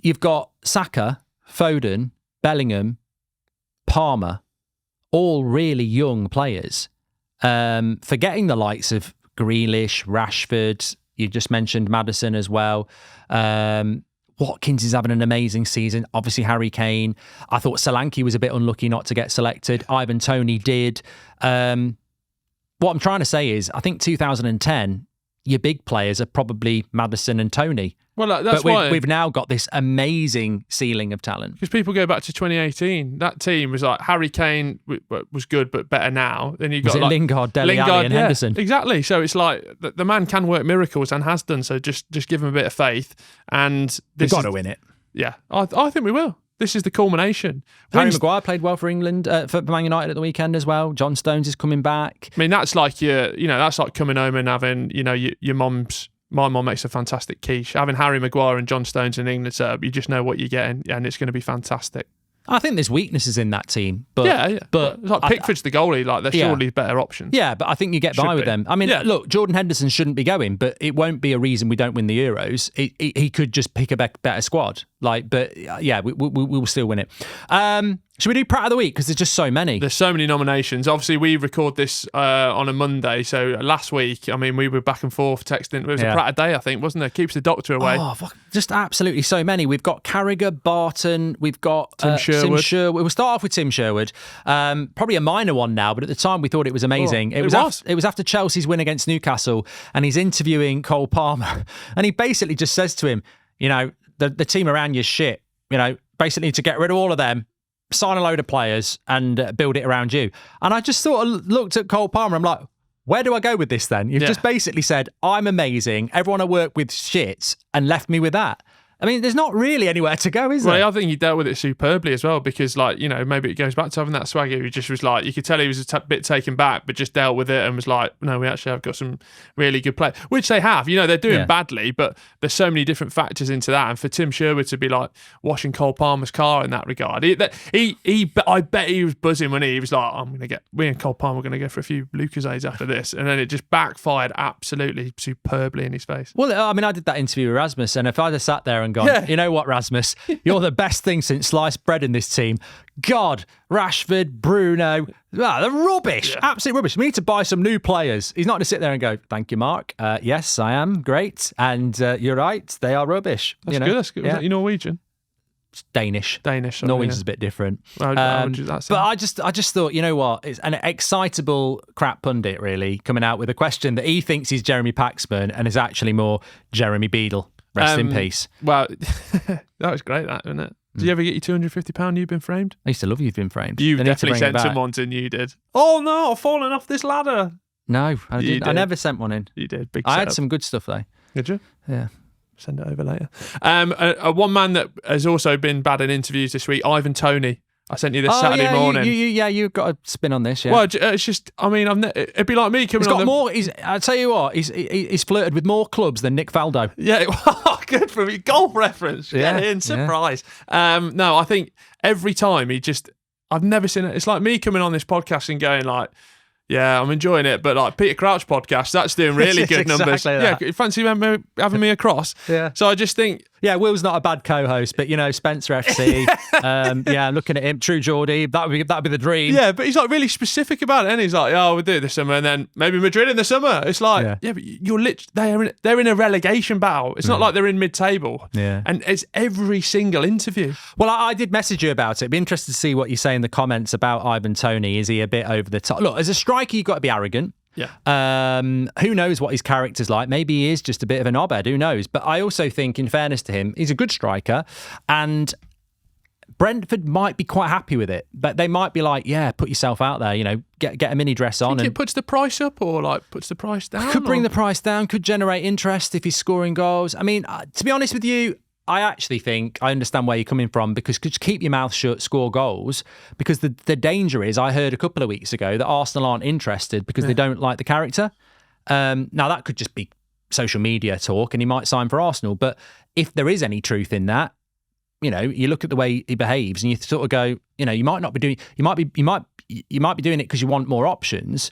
you've got Saka, Foden, Bellingham, Palmer, all really young players. Forgetting the likes of Grealish, Rashford, you just mentioned Maddison as well. Watkins is having an amazing season. Obviously, Harry Kane. I thought Solanke was a bit unlucky not to get selected. Ivan Toney did. What I'm trying to say is, I think 2010, your big players are probably Maddison and Toney. Well, that's but why we've now got this amazing ceiling of talent. Because people go back to 2018, that team was like Harry Kane was good but better now. Then you got like Lingard, Dele Alli, and Henderson. Exactly. So it's like the man can work miracles and has done. So just give him a bit of faith, and we've got to win it. Yeah, I think we will. This is the culmination. Harry Maguire played well for England, for Man United at the weekend as well. John Stones is coming back. I mean, that's like that's like coming home and having your mum's. My mum makes a fantastic quiche. Having Harry Maguire and John Stones in England set up, you just know what you're getting, and it's going to be fantastic. I think there's weaknesses in that team, but But it's like Pickford's the goalie, like they're surely better options. Yeah, but I think you get by with them. I mean, look, Jordan Henderson shouldn't be going, but it won't be a reason we don't win the Euros. He could just pick a better squad. We will still win it. Should we do Pratt of the Week? Because there's just so many. There's so many nominations. Obviously, we record this on a Monday. So last week, I mean, we were back and forth texting. It was a Pratt a day, I think, wasn't there? Keeps the doctor away. Oh, just absolutely so many. We've got Carragher, Barton. We've got Tim Sherwood. We'll start off with Tim Sherwood. Probably a minor one now, but at the time we thought it was amazing. It was after Chelsea's win against Newcastle, and he's interviewing Cole Palmer, and he basically just says to him, the team around you's shit. Basically need to get rid of all of them, sign a load of players and build it around you. And I just sort of looked at Cole Palmer. I'm like, where do I go with this then? You've just basically said, I'm amazing. Everyone I work with shit, and left me with that. I mean, there's not really anywhere to go, is there? Well, I think he dealt with it superbly as well because, maybe it goes back to having that swagger. He just was like, you could tell he was a bit taken back, but just dealt with it and was like, no, we actually have got some really good players, which they have. They're doing badly, but there's so many different factors into that. And for Tim Sherwood to be like washing Cole Palmer's car in that regard, I bet he was buzzing when he was like, we and Cole Palmer are going to go for a few Lucozades after this. And then it just backfired absolutely superbly in his face. Well, I mean, I did that interview with Rasmus, and if I'd have sat there and gone, you know what, Rasmus, you're the best thing since sliced bread in this team. God, Rashford, Bruno, they're rubbish, absolute rubbish. We need to buy some new players. He's not going to sit there and go, thank you, Mark. Yes, I am great. And you're right, they are rubbish. That's good. That's good. Was that you Norwegian? It's Danish. Sorry, Norwegian's a bit different. But I just thought, you know what? It's an excitable crap pundit, really, coming out with a question that he thinks he's Jeremy Paxman and is actually more Jeremy Beadle. Rest in peace. Well, that was great, that, wasn't it? Did you ever get your £250 You've Been Framed? I used to love You've Been Framed. You definitely sent someone, didn't you? Did. Oh no, I've fallen off this ladder. No, I didn't. I never sent one in. You did. Big I had some good stuff though. Did you? Yeah. Send it over later. One man that has also been bad in interviews this week, Ivan Toney. I sent you this Saturday morning. You've got a spin on this, yeah. Well, it's just, I mean, it'd be like me coming on more. I'll tell you what, he's flirted with more clubs than Nick Faldo. Yeah, good for me. Golf reference. Yeah, Get in, surprise. No, I think every time I've never seen it. It's like me coming on this podcast and going like, yeah, I'm enjoying it, but like Peter Crouch podcast, that's doing really good numbers. That. Yeah, fancy having me across. Yeah. So I just think, yeah, Will's not a bad co-host, but Spencer FC, looking at him, True Geordie, that'd be the dream. Yeah, but he's like really specific about it, and he's like, we'll do it this summer, and then maybe Madrid in the summer. It's like, but you're they're in a relegation battle. It's not like they're in mid-table. Yeah, and it's every single interview. Well, I did message you about it. It'd be interested to see what you say in the comments about Ivan Toney. Is he a bit over the top? Look, as a striker, you've got to be arrogant. Yeah. Who knows what his character's like? Maybe he is just a bit of a knobhead. Who knows? But I also think, in fairness to him, he's a good striker, and Brentford might be quite happy with it. But they might be like, put yourself out there. Get a mini dress on. Think it puts the price up, or like puts the price down. Could bring the price down. Could generate interest if he's scoring goals. I mean, to be honest with you, I actually think I understand where you're coming from, because just keep your mouth shut, score goals, because the danger is, I heard a couple of weeks ago that Arsenal aren't interested because they don't like the character. Now, that could just be social media talk and he might sign for Arsenal. But if there is any truth in that, you look at the way he behaves and you sort of go, you might not be doing, you might be doing it because you want more options.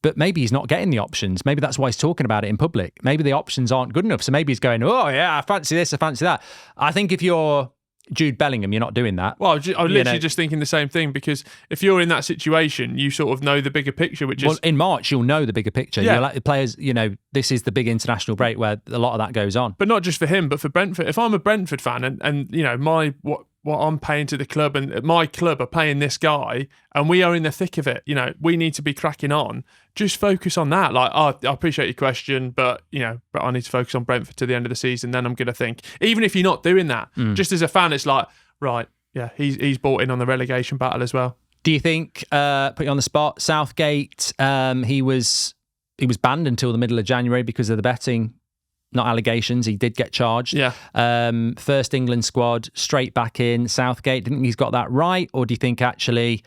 But maybe he's not getting the options. Maybe that's why he's talking about it in public. Maybe the options aren't good enough. So maybe he's going, oh, yeah, I fancy this, I fancy that. I think if you're Jude Bellingham, you're not doing that. Well, I'm literally just thinking the same thing, because if you're in that situation, you sort of know the bigger picture, which is... Well, in March, you'll know the bigger picture. Yeah. You'll let the players, this is the big international break where a lot of that goes on. But not just for him, but for Brentford. If I'm a Brentford fan and what I'm paying to the club, and my club are paying this guy, and we are in the thick of it. You know, we need to be cracking on. Just focus on that. Like, I appreciate your question, but but I need to focus on Brentford to the end of the season. Then I'm going to think, even if you're not doing that, just as a fan, it's like, right, yeah, he's bought in on the relegation battle as well. Do you think, put you on the spot, Southgate, he was banned until the middle of January because of the betting, not allegations. He did get charged. Yeah. First England squad, straight back in. Southgate, do you think he's got that right? Or do you think actually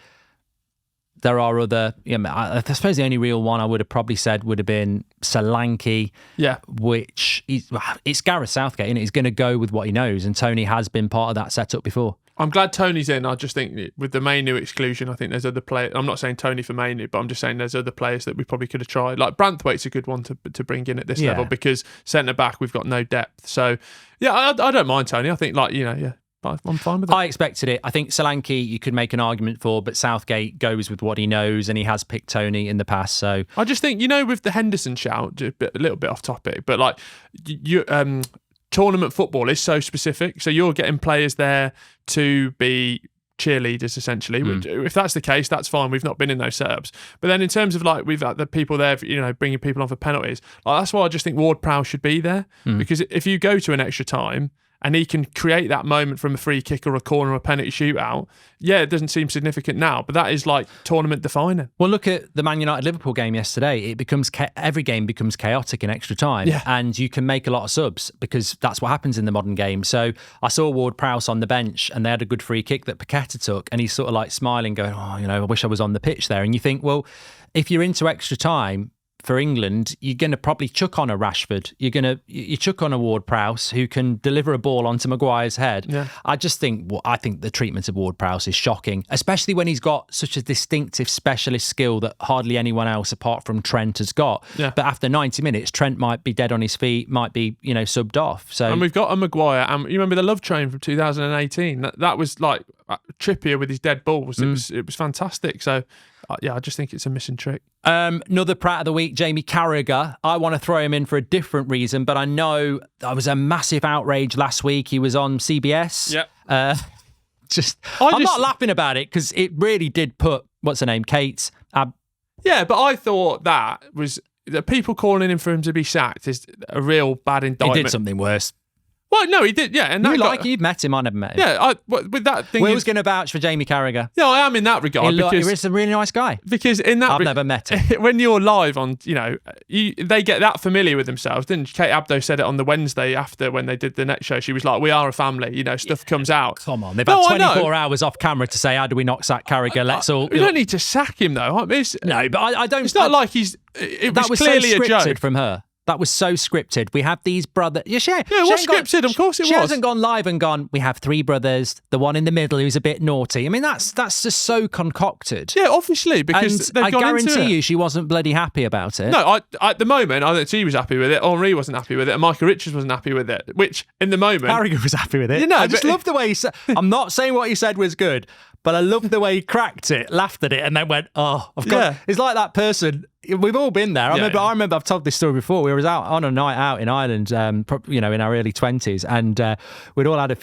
there are other... I suppose the only real one I would have probably said would have been Solanke. Yeah. Which, it's Gareth Southgate, isn't it? He's going to go with what he knows. And Tony has been part of that setup before. I'm glad Tony's in. I just think with the Mainu exclusion, I think there's other players. I'm not saying Tony for Mainu, but I'm just saying there's other players that we probably could have tried. Like Branthwaite's a good one to bring in at this level, because centre back we've got no depth. So yeah, I don't mind Tony. I think I'm fine with it. I expected it. I think Solanke you could make an argument for, but Southgate goes with what he knows, and he has picked Tony in the past. So I just think with the Henderson shout, a little bit off topic, but like tournament football is so specific. So you're getting players there to be cheerleaders, essentially. If that's the case, that's fine. We've not been in those setups. But then in terms of like, we've had the people there, bringing people on for penalties, like, that's why I just think Ward-Prowse should be there. Because if you go to an extra time and he can create that moment from a free kick or a corner or a penalty shootout, it doesn't seem significant now, but that is like tournament defining. Well, look at the Man United-Liverpool game yesterday. It becomes every game becomes chaotic in extra time, and you can make a lot of subs because that's what happens in the modern game. So I saw Ward-Prowse on the bench, and they had a good free kick that Paqueta took, and he's sort of like smiling, going, I wish I was on the pitch there. And you think, well, if you're into extra time for England, you're going to probably chuck on a Rashford. You chuck on a Ward-Prowse who can deliver a ball onto Maguire's head. Yeah. I think the treatment of Ward-Prowse is shocking, especially when he's got such a distinctive specialist skill that hardly anyone else apart from Trent has got. Yeah. But after 90 minutes, Trent might be dead on his feet, might be subbed off. So, and we've got a Maguire, and you remember the Love Train from 2018? That was like Trippier with his dead balls. It was fantastic. So I just think it's a missing trick. Another Pratt of the Week, Jamie Carragher. I want to throw him in for a different reason, but I know there was a massive outrage last week. He was on CBS. Yep. I'm not laughing about it because it really did put, what's her name, Kate. Yeah, but I thought that was the people calling in for him to be sacked is a real bad indictment. He did something worse. Well, no, he did, yeah. And you've met him, I never met him. Yeah, with that thing... Will's going to vouch for Jamie Carragher. Yeah, I am in that regard. He's a really nice guy. Because in that... I've never met him. When you're live on, they get that familiar with themselves, didn't Kate Abdo said it on the Wednesday after when they did the next show. She was like, we are a family, stuff comes out. Come on, they've had 24 hours off camera to say, how do we not sack Carragher? We don't need to sack him, though. No, but I don't... It's not like he's... It was clearly so a joke. From her. That was so scripted. We have these brothers. Yeah, it was scripted. Of course it was. She hasn't gone live and gone, we have three brothers, the one in the middle who's a bit naughty. I mean, that's just so concocted. Yeah, obviously, because they've gone into it. I guarantee you she wasn't bloody happy about it. No, at the moment, I think she was happy with it. Henri wasn't happy with it. And Michael Richards wasn't happy with it, which in the moment... Carragher was happy with it. I just love the way he said... I'm not saying what he said was good, but I loved the way he cracked it, laughed at it, and then went, I've got... Yeah. It's like that person... We've all been there. I remember I've told this story before. We were out on a night out in Ireland, in our early 20s, and we'd all had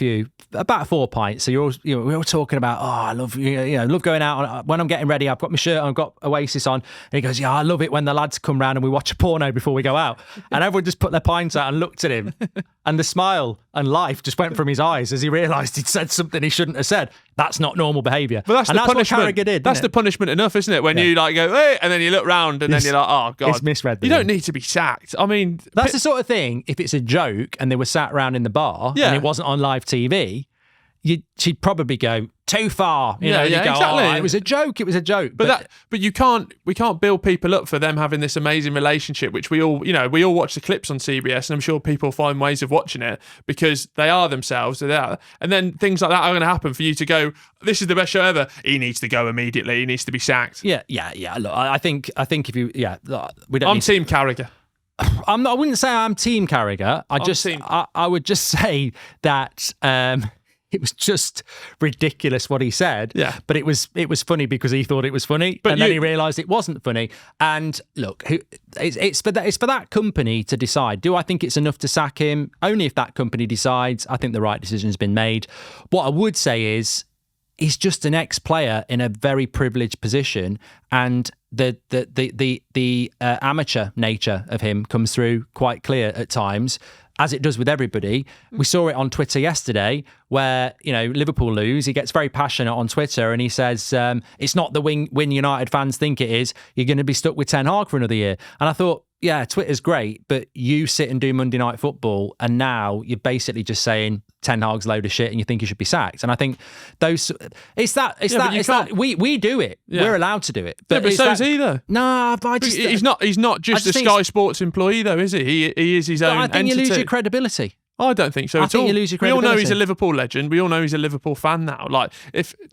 about 4 pints. So we were all talking about, I love, love going out. When I'm getting ready, I've got my shirt on, I've got Oasis on. And he goes, yeah, I love it when the lads come round and we watch a porno before we go out. And everyone just put their pints out and looked at him. And the smile and life just went from his eyes as he realised he'd said something he shouldn't have said. That's not normal behaviour. But that's what Carragher did. That's the punishment enough, isn't it? When you go, hey, and then you look round and then you're like, oh, God. It's misread. You don't need to be sacked. I mean... That's the sort of thing, if it's a joke and they were sat around in the bar and it wasn't on live TV, she'd probably go, too far. You go, exactly. It was a joke. But we can't build people up for them having this amazing relationship, which we all watch the clips on CBS, and I'm sure people find ways of watching it because they are themselves. And then things like that are going to happen for you to go, this is the best show ever. He needs to go immediately. He needs to be sacked. Yeah. Look, I think if you, we don't. I'm Team Carragher. I wouldn't say I'm Team Carragher. I would just say that. It was just ridiculous what he said. Yeah. But it was funny because he thought it was funny, but then he realised it wasn't funny. And look, it's for that company to decide. Do I think it's enough to sack him? Only if that company decides. I think the right decision has been made. What I would say is, he's just an ex-player in a very privileged position, and the amateur nature of him comes through quite clear at times, as it does with everybody. We saw it on Twitter yesterday where, Liverpool lose. He gets very passionate on Twitter and he says, it's not the win United fans think it is. You're going to be stuck with Ten Hag for another year. And I thought, yeah, Twitter's great, but you sit and do Monday Night Football and now you're basically just saying Ten Hag's a load of shit and you think he should be sacked. And I think we do it. Yeah. We're allowed to do it. But so is he though. No, he's not just a Sky Sports employee though, is he? He is his own entity. I think you lose your credibility. I don't think so. I think you lose your credibility. We all know he's a Liverpool legend. We all know he's a Liverpool fan now. But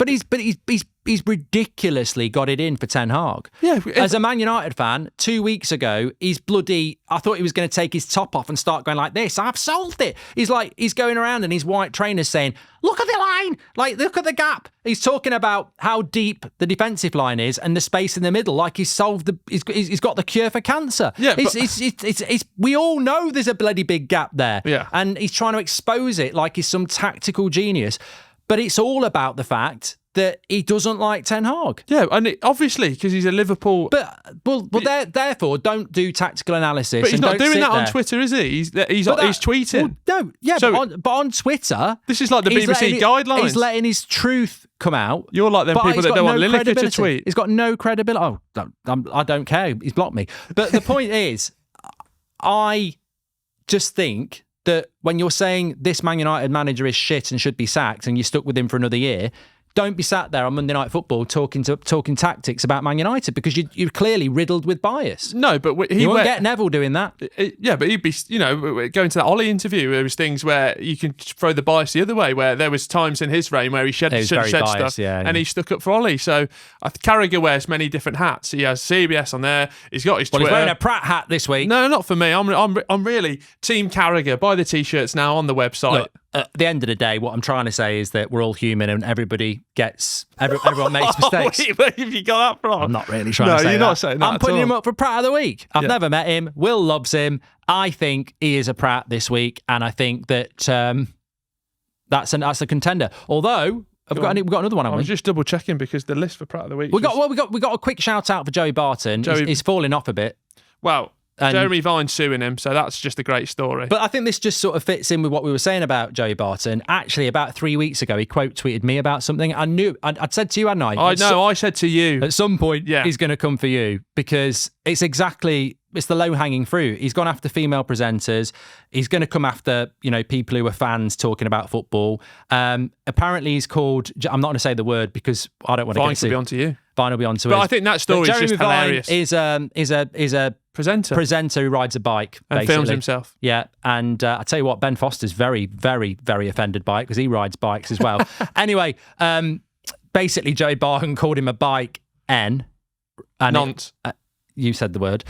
he's ridiculously got it in for Ten Hag. Yeah. As a Man United fan, 2 weeks ago, I thought he was going to take his top off and start going like this. I've solved it. He's going around in his white trainers saying, look at the line, look at the gap. He's talking about how deep the defensive line is and the space in the middle, like he's solved he's got the cure for cancer. Yeah, we all know there's a bloody big gap there. Yeah. And he's trying to expose it like he's some tactical genius. But it's all about the fact that he doesn't like Ten Hag. Yeah, and obviously, because he's a Liverpool... Therefore, don't do tactical analysis. But he's not doing that on Twitter, is he? He's tweeting. Well, no, yeah, so, but on Twitter... This is like the BBC guidelines. He's letting his truth come out. You're like them people that don't want Lineker to tweet. He's got no credibility. I don't care. He's blocked me. But the point is, I just think that when you're saying this Man United manager is shit and should be sacked and you're stuck with him for another year, don't be sat there on Monday Night Football talking tactics about Man United because you're clearly riddled with bias. No, but you won't get Neville doing that. Yeah, but he'd be, going to that Ollie interview, there was things where you can throw the bias the other way, where there was times in his reign where he should have said stuff, and he stuck up for Ollie. So Carragher wears many different hats. He has CBS on there. He's got his Twitter. He's wearing a Pratt hat this week. No, not for me. I'm really Team Carragher. Buy the t-shirts now on the website. Look, at the end of the day, what I'm trying to say is that we're all human and everyone makes mistakes. Where have you got that from? I'm not really trying to say that. No, you're not saying that. I'm putting him up for Pratt of the Week. I've never met him. Will loves him. I think he is a Pratt this week, and I think that that's a contender. Although we've got another one. I was just double checking because the list for Pratt of the Week. We got a quick shout out for Joey Barton. He's falling off a bit. Well. Jeremy Vine's suing him, so that's just a great story. But I think this just sort of fits in with what we were saying about Joey Barton. Actually, about 3 weeks ago, he quote tweeted me about something. I'd said to you, hadn't I? I said to you. At some point, he's going to come for you because it's the low-hanging fruit. He's gone after female presenters. He's going to come after, people who are fans talking about football. Apparently, he's called... I'm not going to say the word because I don't want to get sued. Vine will be on to you. Vine will be on to us. But I think that story is just hilarious. Is a presenter who rides a bike and basically. Films himself. Yeah, and I tell you what, Ben Foster's very, very, very offended by it because he rides bikes as well. Anyway, basically, Joey Barton called him a bike N. Nonce. You said the word.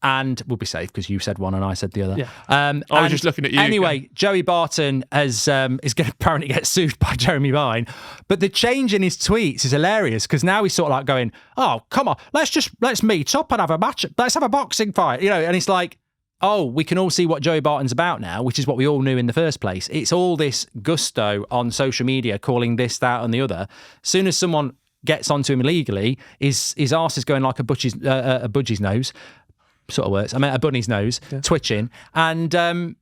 And we'll be safe because you said one and I said the other. Yeah. I was just looking at you. Anyway, Joey Barton is going to apparently get sued by Jeremy Vine. But the change in his tweets is hilarious because now he's sort of like going, oh, come on, let's meet up and have a match. Let's have a boxing fight. And it's like, oh, we can all see what Joey Barton's about now, which is what we all knew in the first place. It's all this gusto on social media calling this, that and the other. As soon as someone gets onto him illegally, his arse is going like a budgie's nose. Sort of works. I meant a bunny's nose, twitching. And,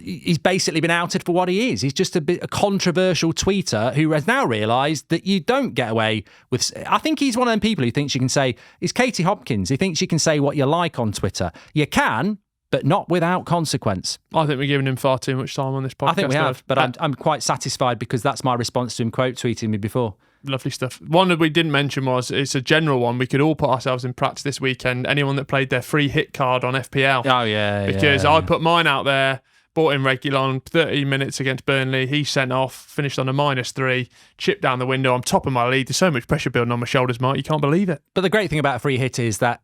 he's basically been outed for what he is. He's just a controversial tweeter who has now realised that you don't get away with... I think he's one of them people who thinks you can say... He's Katie Hopkins. He thinks you can say what you like on Twitter. You can, but not without consequence. I think we're giving him far too much time on this podcast. I think we have, but I'm quite satisfied because that's my response to him quote tweeting me before. Lovely stuff. One that we didn't mention it's a general one. We could all put ourselves in practice this weekend. Anyone that played their free hit card on FPL. Oh, yeah. Because I put mine out there, bought him Reguilon, 30 minutes against Burnley. He sent off, finished on a -3, chipped down the window. I'm top of my league. There's so much pressure building on my shoulders, Mark. You can't believe it. But the great thing about a free hit is that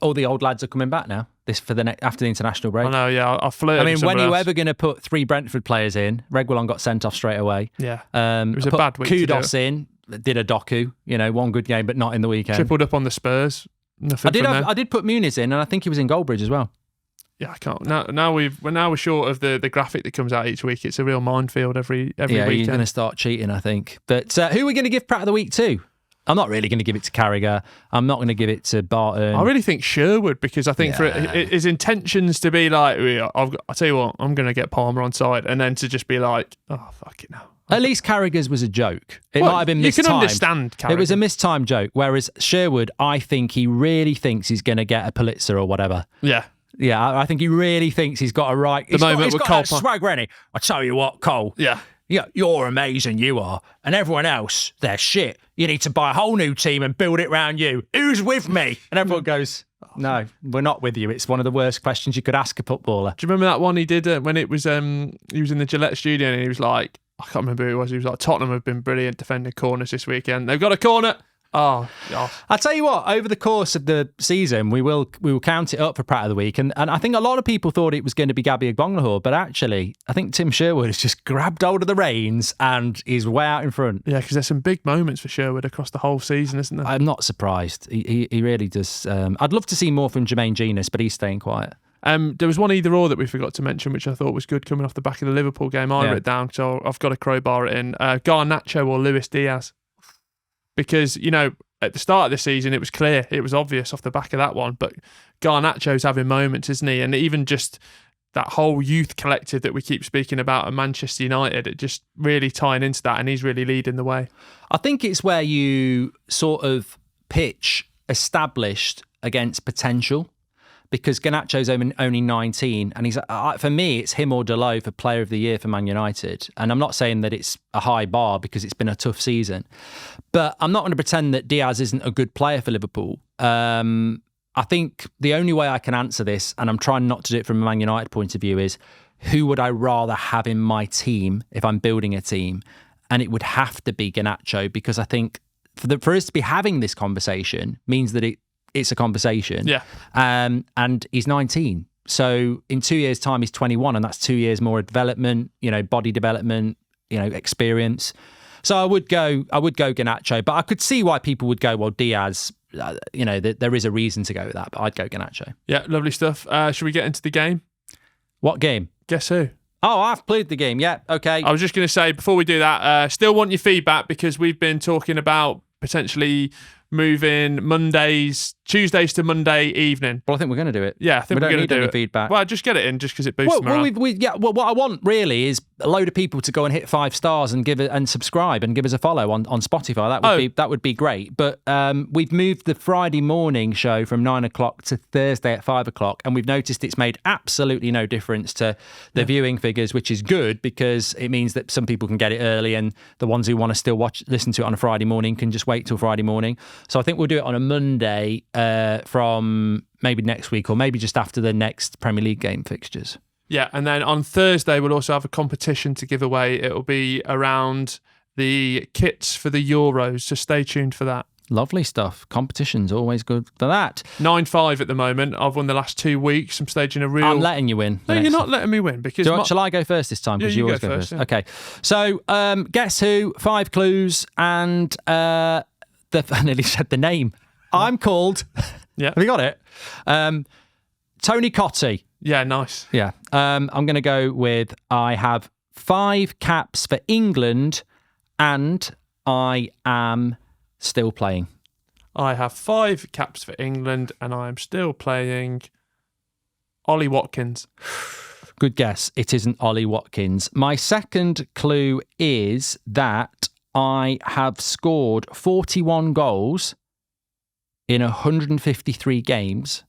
all the old lads are coming back now. After the international break. I know, yeah. I flirted. I mean, when are you else. ever going to put 3 Brentford players in? Reguilon got sent off straight away. Yeah, it was a put bad week. Kudos in, did a doku. One good game, but not in the weekend. Tripled up on the Spurs. Nothing I did put Muniz in, and I think he was in Goldbridge as well. Yeah, I can't. Now we're short of the graphic that comes out each week. It's a real minefield every weekend. You're going to start cheating, I think. But who are we going to give Pratt of the Week to? I'm not really going to give it to Carragher. I'm not going to give it to Barton. I really think Sherwood, because I think for his intentions to be like, I'll tell you what, I'm going to get Palmer on side, and then to just be like, oh, fuck it now. At least Carragher's was a joke. It might have been mistimed. You can understand Carragher. It was a mistimed joke, whereas Sherwood, I think he really thinks he's going to get a Pulitzer or whatever. Yeah. Yeah, I think he really thinks he's got a right... He's got that swag, Rennie. I tell you what, Cole. Yeah. Yeah, you're amazing, you are. And everyone else, they're shit. You need to buy a whole new team and build it around you. Who's with me? And everyone goes, no, we're not with you. It's one of the worst questions you could ask a footballer. Do you remember that one he did when it was he was in the Gillette studio and he was like, I can't remember who it was. He was like, Tottenham have been brilliant defending corners this weekend. They've got a corner. Oh, yeah. I'll tell you what, over the course of the season, we will count it up for Pratt of the Week. And I think a lot of people thought it was going to be Gabby Agbonlahor, but actually, I think Tim Sherwood has just grabbed hold of the reins and he's way out in front. Yeah, because there's some big moments for Sherwood across the whole season, isn't there? I'm not surprised. He really does. I'd love to see more from Jermaine Genius, but he's staying quiet. There was one either or that we forgot to mention, which I thought was good coming off the back of the Liverpool game. I wrote it down, so I've got to crowbar it in. Garnacho or Luis Diaz. Because, at the start of the season, it was clear, it was obvious off the back of that one, but Garnacho's having moments, isn't he? And even just that whole youth collective that we keep speaking about at Manchester United, it just really tying into that, and he's really leading the way. I think it's where you sort of pitch established against potential, because Garnacho's only 19, and he's for me, it's him or Dalot for Player of the Year for Man United. And I'm not saying that it's a high bar because it's been a tough season, but I'm not going to pretend that Diaz isn't a good player for Liverpool. I think the only way I can answer this, and I'm trying not to do it from a Man United point of view, is who would I rather have in my team if I'm building a team? And it would have to be Garnacho, because I think for us to be having this conversation means that it's a conversation. Yeah. And he's 19. So in 2 years' time, he's 21, and that's 2 years more development, body development, experience. So I would go Garnacho, but I could see why people would go, well, Diaz, there is a reason to go with that, but I'd go Garnacho. Yeah, lovely stuff. Should we get into the game? What game? Guess who? Oh, I've played the game. Yeah, okay. I was just going to say, before we do that, still want your feedback, because we've been talking about potentially moving Tuesdays to Monday evening. Well, I think we're going to do it. Yeah, I think we're going to do it. Feedback. Well, just get it in, just because it boosts morale. Well, what I want really is a load of people to go and hit 5 stars and give it and subscribe and give us a follow on Spotify. That would be great. But we've moved the Friday morning show from 9 o'clock to Thursday at 5 o'clock, and we've noticed it's made absolutely no difference to the viewing figures, which is good, because it means that some people can get it early, and the ones who want to still listen to it on a Friday morning can just wait till Friday morning. So I think we'll do it on a Monday from maybe next week, or maybe just after the next Premier League game fixtures. Yeah, and then on Thursday we'll also have a competition to give away. It'll be around the kits for the Euros, so stay tuned for that. Lovely stuff. Competition's always good for that. 9-5 at the moment. I've won the last 2 weeks. I'm staging a real... I'm letting you win. No, you're not letting me win, because... Shall I go first this time? Because you always go first. Yeah. Okay. So, guess who? 5 clues, and I nearly said the name. I'm called... Yeah. Have you got it? Tony Cottee. Yeah, nice. Yeah. I'm going to go with, I have 5 caps for England, and I am still playing. I have 5 caps for England, and I am still playing. Ollie Watkins. Good guess. It isn't Ollie Watkins. My second clue is that I have scored 41 goals in 153 games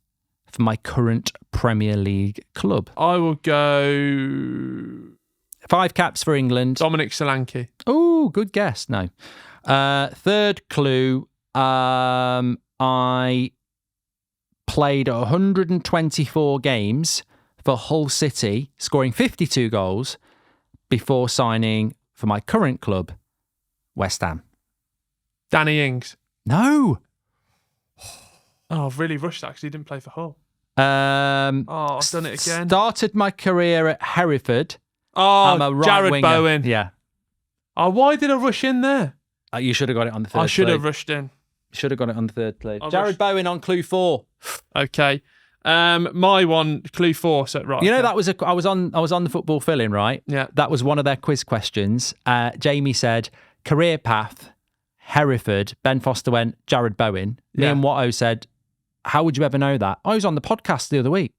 for my current Premier League club. I will go... 5 caps for England. Dominic Solanke. Oh, good guess. No. Third clue, I played 124 games for Hull City, scoring 52 goals before signing for my current club, West Ham. Danny Ings. No. Oh, I've really rushed that because he didn't play for Hull. I've done it again. Started my career at Hereford. Oh, I'm a right Jared winger. Bowen. Yeah. Oh, why did I rush in there? You should have got it on the third. I should have rushed in. Should have got it on the third play. Jared Bowen on clue 4. Okay. My one, clue 4. So right. You know, that was I was on the football fill-in, right? Yeah. That was one of their quiz questions. Jamie said career path, Hereford. Ben Foster went Jared Bowen. Me and Watto said, how would you ever know that? I was on the podcast the other week.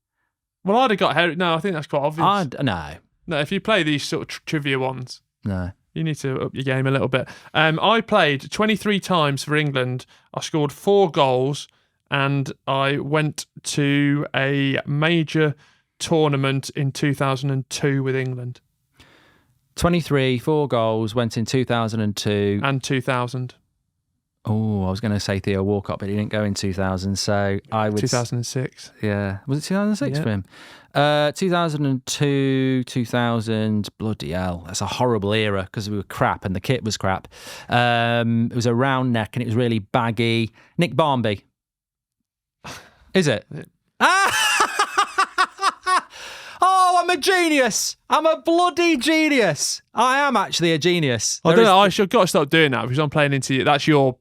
Well, I'd have got Hereford. No, I think that's quite obvious. No, if you play these sort of trivia ones, no. You need to up your game a little bit. I played 23 times for England. I scored 4 goals, and I went to a major tournament in 2002 with England. 23, 4 goals, went in 2002. And 2000. Oh, I was going to say Theo Walcott, but he didn't go in 2000, so I would... 2006. Yeah. Was it 2006 for him? 2002, 2000, bloody hell. That's a horrible era because we were crap and the kit was crap. It was a round neck and it was really baggy. Nick Barmby. Is it? Oh, I'm a genius. I'm a bloody genius. I am actually a genius. I don't know. I've got to stop doing that because I'm playing into that's your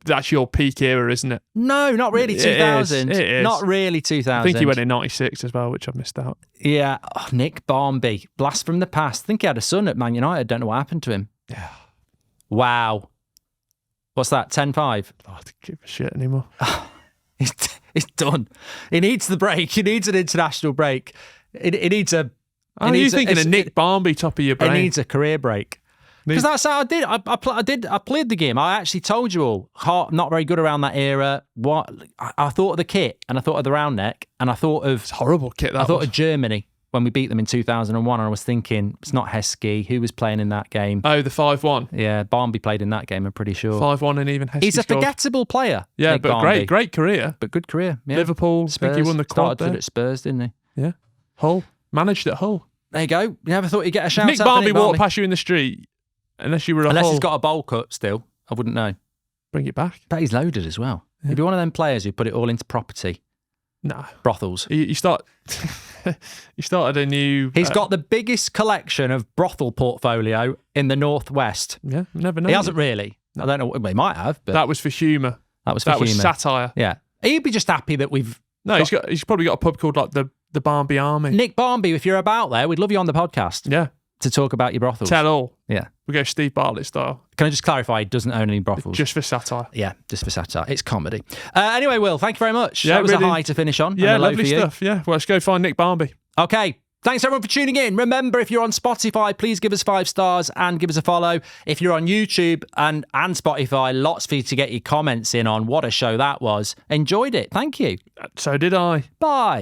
peak era, isn't it? No, not really 2000. It is. Not really 2000. I think he went in 96 as well, which I've missed out. Yeah. Oh, Nick Barmby. Blast from the past. I think he had a son at Man United. Don't know what happened to him. Yeah. Wow. What's that? 10-5? I don't give a shit anymore. It's done. He needs the break. He needs an international break. It needs a... Are you thinking of Nick Barmby top of your brain? It needs a career break. Because that's how I did. I played the game. I actually told you all. Not very good around that era. What I thought of the kit, and I thought of the round neck, and I thought of... It's a horrible kit, that I thought of Germany when we beat them in 2001, and I was thinking, it's not Heskey. Who was playing in that game? Oh, the 5-1. Yeah, Barmby played in that game, I'm pretty sure. 5-1 and even Heskey He's a scored. forgettable player. Yeah, Nick but Barmby. great career. But good career. Yeah. Liverpool, Spurs. I think he won the quad Started there. at Spurs, didn't he? Yeah. Hull. Managed at Hull. There you go. You never thought you'd get a shout Nick out for Barmby Nick walked past you in the street, unless you were at Unless Hull. he's got a bowl cut still. I wouldn't know. Bring it back. Bet he's loaded as well. Yeah. He'd be one of them players who put it all into property. No. Brothels. You started a new... He's got the biggest collection of brothel portfolio in the Northwest. Yeah, never know. He hasn't really. I don't know. Well, he might have, but... That was for humour. That was satire. Yeah. He'd be just happy that we've... No, he's probably got a pub called like the Barmby Army. Nick Barmby, if you're about there, we'd love you on the podcast. Yeah. To talk about your brothels. Tell all. Yeah. We go Steve Bartlett style. Can I just clarify, he doesn't own any brothels? Just for satire. Yeah, just for satire. It's comedy. Anyway, Will, thank you very much. Yeah, that was really, a high to finish on. Yeah, and a low lovely for you. stuff. Yeah, well, let's go find Nick Barmby. Okay. Thanks everyone for tuning in. Remember, if you're on Spotify, please give us 5 stars and give us a follow. If you're on YouTube and Spotify, lots for you to get your comments in on. What a show that was. Enjoyed it. Thank you. So did I. Bye.